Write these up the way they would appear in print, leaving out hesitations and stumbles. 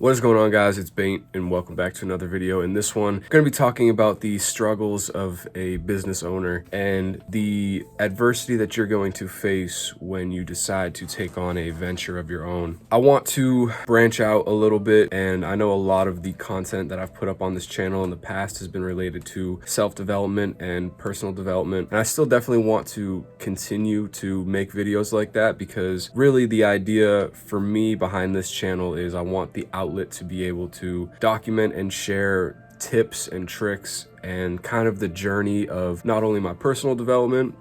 What is going on, guys? It's Bengt and welcome back to another video. In this one, I'm going to be talking about the struggles of a business owner and the adversity that you're going to face when you decide to take on a venture of your own. I want to branch out a little bit, and I know a lot of the content that I've put up on this channel in the past has been related to self-development and personal development, and I still definitely want to continue to make videos like that because really the idea for me behind this channel is I want the outlet to be able to document and share tips and tricks and kind of the journey of not only my personal development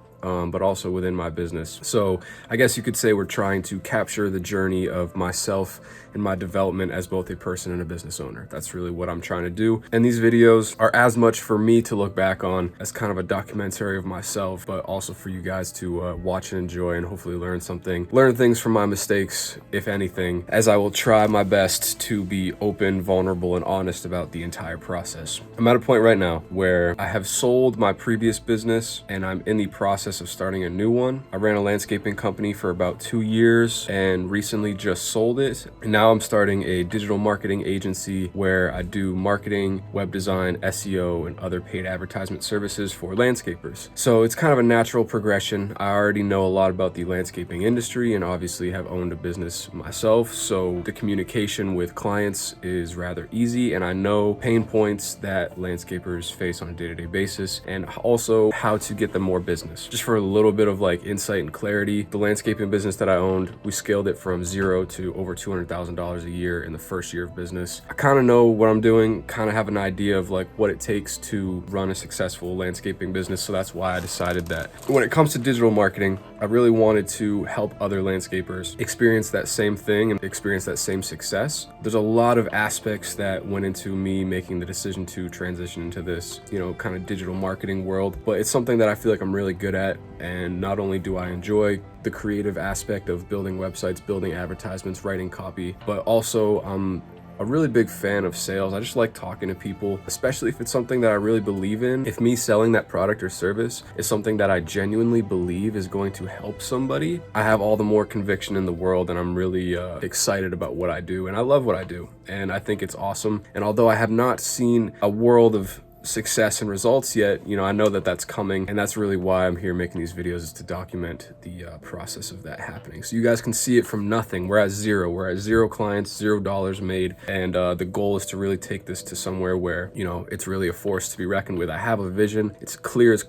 but also within my business. So I guess you could say we're trying to capture the journey of myself and my development as both a person and a business owner. That's really what I'm trying to do. And these videos are as much for me to look back on as kind of a documentary of myself, but also for you guys to watch and enjoy and hopefully learn something. Learn things from my mistakes, if anything, as I will try my best to be open, vulnerable, and honest about the entire process. I'm at a point right now where I have sold my previous business and I'm in the process of starting a new one. I ran a landscaping company for about 2 years and recently just sold it. And now I'm starting a digital marketing agency where I do marketing, web design, SEO, and other paid advertisement services for landscapers. So it's kind of a natural progression. I already know a lot about the landscaping industry and obviously have owned a business myself. So the communication with clients is rather easy, and I know pain points that landscapers face on a day-to-day basis and also how to get them more business. Just for a little bit of like insight and clarity, the landscaping business that I owned, we scaled it from zero to over $200,000 a year in the first year of business. I kind of know what I'm doing, kind of have an idea of like what it takes to run a successful landscaping business. So that's why I decided that when it comes to digital marketing, I really wanted to help other landscapers experience that same thing and experience that same success. There's a lot of aspects that went into me making the decision to transition into this, kind of digital marketing world, but it's something that I feel like I'm really good at. And not only do I enjoy the creative aspect of building websites, building advertisements, writing copy, but also I'm a really big fan of sales. I just like talking to people, especially if it's something that I really believe in. If me selling that product or service is something that I genuinely believe is going to help somebody, I have all the more conviction in the world, and I'm really excited about what I do, and I love what I do, and I think it's awesome. And although I have not seen a world of success and results yet, I know that that's coming, and that's really why I'm here making these videos, is to document the process of that happening, so you guys can see it from nothing. We're at zero clients, $0 made, and the goal is to really take this to somewhere where it's really a force to be reckoned with. I have a vision. It's clear as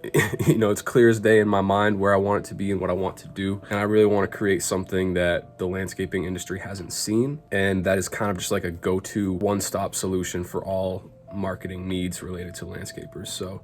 it's clear as day in my mind where I want it to be and what I want to do. And I really want to create something that the landscaping industry hasn't seen, and that is kind of just like a go-to one-stop solution for all marketing needs related to landscapers. So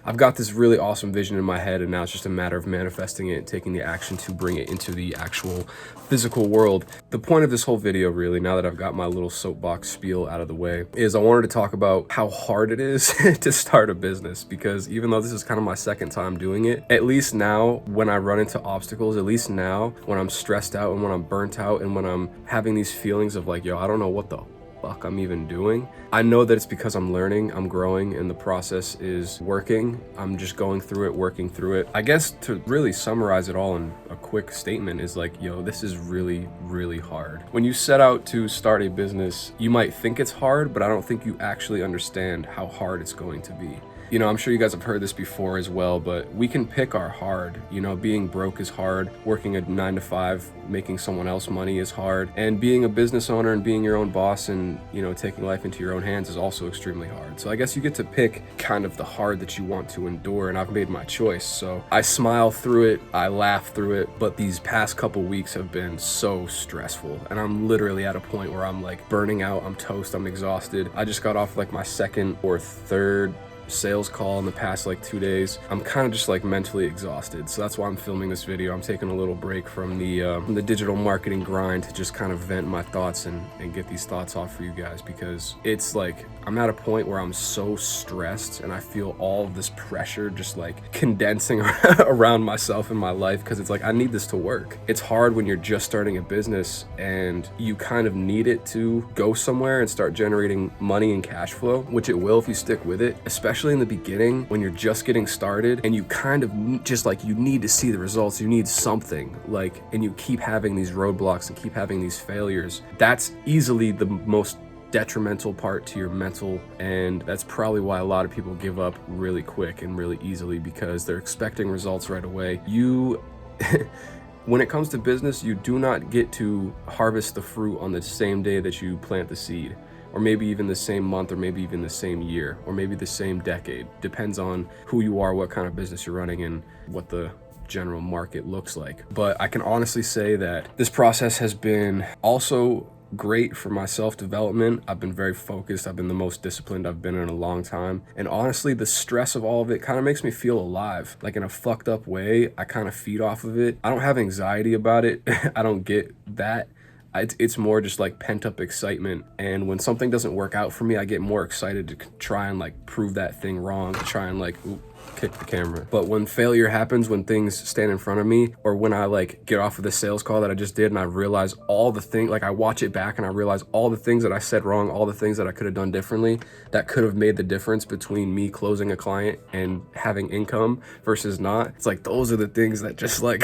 I've got this really awesome vision in my head, and now it's just a matter of manifesting it and taking the action to bring it into the actual physical world. The point of this whole video, really, now that I've got my little soapbox spiel out of the way, is I wanted to talk about how hard it is to start a business, because even though this is kind of my second time doing it, at least now when I run into obstacles, at least now when I'm stressed out and when I'm burnt out and when I'm having these feelings of like, I don't know what the fuck I'm even doing, I know that it's because I'm learning, I'm growing, and the process is working. I'm just going through it, working through it. I guess to really summarize it all in a quick statement is like, this is really, really hard. When you set out to start a business, you might think it's hard, but I don't think you actually understand how hard it's going to be. I'm sure you guys have heard this before as well, but we can pick our hard. Being broke is hard. Working a 9 to 5, making someone else money is hard. And being a business owner and being your own boss and, taking life into your own hands is also extremely hard. So I guess you get to pick kind of the hard that you want to endure, and I've made my choice. So I smile through it, I laugh through it, but these past couple weeks have been so stressful. And I'm literally at a point where I'm like burning out, I'm toast, I'm exhausted. I just got off like my second or third sales call in the past like 2 days. I'm kind of just like mentally exhausted, so that's why I'm filming this video. I'm taking a little break from the digital marketing grind to just kind of vent my thoughts and get these thoughts off for you guys, because it's like I'm at a point where I'm so stressed and I feel all of this pressure just like condensing around myself and my life, because it's like I need this to work. It's hard when you're just starting a business and you kind of need it to go somewhere and start generating money and cash flow, which it will if you stick with it, especially especially in the beginning when you're just getting started and you kind of just like, you need to see the results, you need something, like, and you keep having these roadblocks and keep having these failures. That's easily the most detrimental part to your mental, and that's probably why a lot of people give up really quick and really easily, because they're expecting results right away. You when it comes to business, you do not get to harvest the fruit on the same day that you plant the seed, or maybe even the same month, or maybe even the same year, or maybe the same decade. Depends on who you are, what kind of business you're running, and what the general market looks like. But I can honestly say that this process has been also great for my self-development. I've been very focused. I've been the most disciplined I've been in a long time. And honestly, the stress of all of it kind of makes me feel alive. Like, in a fucked up way, I kind of feed off of it. I don't have anxiety about it. I don't get that. It's more just like pent up excitement. And when something doesn't work out for me, I get more excited to try and like prove that thing wrong, to try and like, kick the camera. But when failure happens, when things stand in front of me, or when I like get off of the sales call that I just did and I realize all the things, like I watch it back and I realize all the things that I said wrong, all the things that I could have done differently that could have made the difference between me closing a client and having income versus not. It's like, those are the things that just like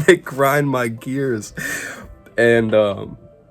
they grind my gears. And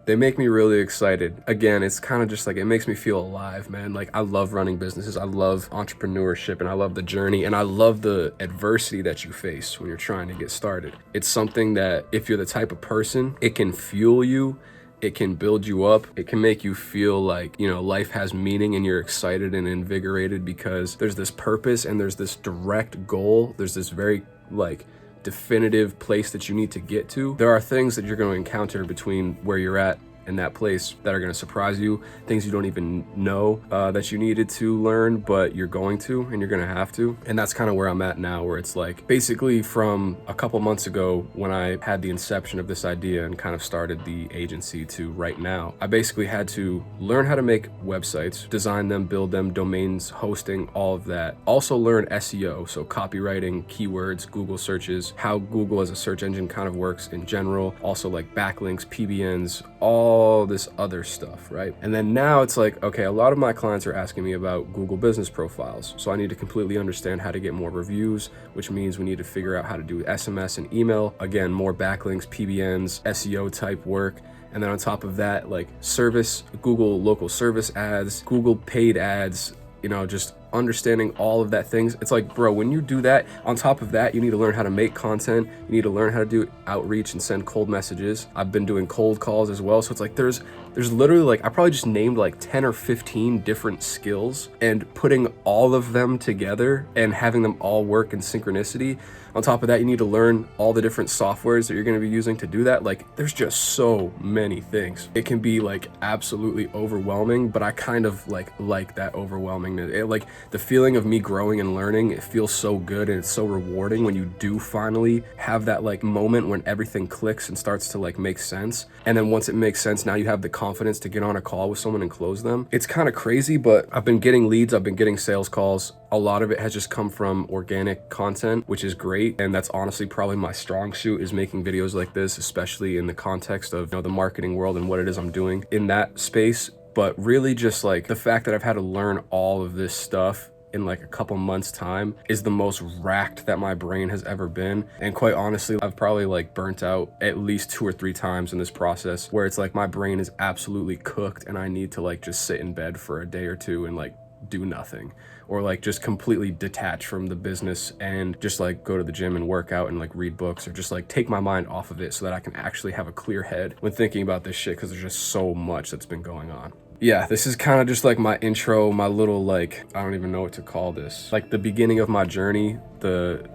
they make me really excited. Again, it's kind of just like, it makes me feel alive, man. Like, I love running businesses, I love entrepreneurship, and I love the journey, and I love the adversity that you face when you're trying to get started. It's something that, if you're the type of person, it can fuel you, it can build you up, it can make you feel like, you know, life has meaning and you're excited and invigorated because there's this purpose and there's this direct goal. There's this very like definitive place that you need to get to. There are things that you're going to encounter between where you're at in that place that are going to surprise you, things you don't even know that you needed to learn, but you're going to, and you're going to have to. And that's kind of where I'm at now, where it's like, basically from a couple months ago when I had the inception of this idea and kind of started the agency to right now, I basically had to learn how to make websites, design them, build them, domains, hosting, all of that. Also learn SEO, so copywriting, keywords, Google searches, how Google as a search engine kind of works in general, also like backlinks, PBNs, all this other stuff, right? And then now it's like, okay, a lot of my clients are asking me about Google business profiles. So I need to completely understand how to get more reviews, which means we need to figure out how to do SMS and email. Again, more backlinks, PBNs, SEO type work. And then on top of that, like service, Google local service ads, Google paid ads, you know, just understanding all of that things. It's like, bro, when you do that, on top of that, you need to learn how to make content. You need to learn how to do outreach and send cold messages. I've been doing cold calls as well. So it's like, there's literally like, I probably just named like 10 or 15 different skills, and putting all of them together and having them all work in synchronicity. On top of that, you need to learn all the different softwares that you're going to be using to do that. Like, there's just so many things. It can be like absolutely overwhelming, but I kind of like that overwhelmingness. Like, the feeling of me growing and learning, it feels so good, and it's so rewarding when you do finally have that like moment when everything clicks and starts to like make sense. And then once it makes sense, now you have the confidence to get on a call with someone and close them. It's kind of crazy, but I've been getting leads, I've been getting sales calls. A lot of it has just come from organic content, which is great. And that's honestly probably my strong suit, is making videos like this, especially in the context of, you know, the marketing world and what it is I'm doing in that space. But really just like the fact that I've had to learn all of this stuff in like a couple months time is the most racked that my brain has ever been. And quite honestly, I've probably like burnt out at least 2 or 3 times in this process, where it's like my brain is absolutely cooked and I need to like just sit in bed for a day or two and like do nothing, or like just completely detach from the business and just like go to the gym and work out and like read books, or just like take my mind off of it so that I can actually have a clear head when thinking about this shit, because there's just so much that's been going on. Yeah, this is kind of just like my intro, my little like, I don't even know what to call this, like the beginning of my journey, the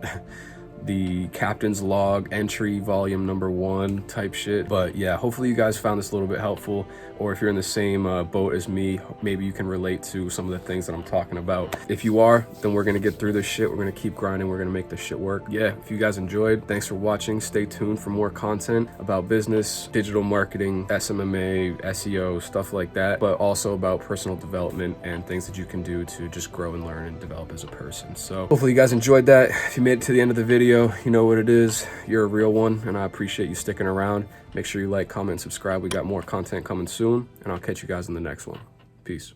captain's log entry volume number 1 type shit. But yeah, hopefully you guys found this a little bit helpful, or if you're in the same boat as me, maybe you can relate to some of the things that I'm talking about. If you are, then we're gonna get through this shit. We're gonna keep grinding. We're gonna make this shit work. Yeah, if you guys enjoyed, thanks for watching. Stay tuned for more content about business, digital marketing, SMMA, SEO, stuff like that, but also about personal development and things that you can do to just grow and learn and develop as a person. So hopefully you guys enjoyed that. If you made it to the end of the video, you know what it is. You're a real one, and I appreciate you sticking around. Make sure you like, comment, and subscribe. We got more content coming soon, and I'll catch you guys in the next one. Peace.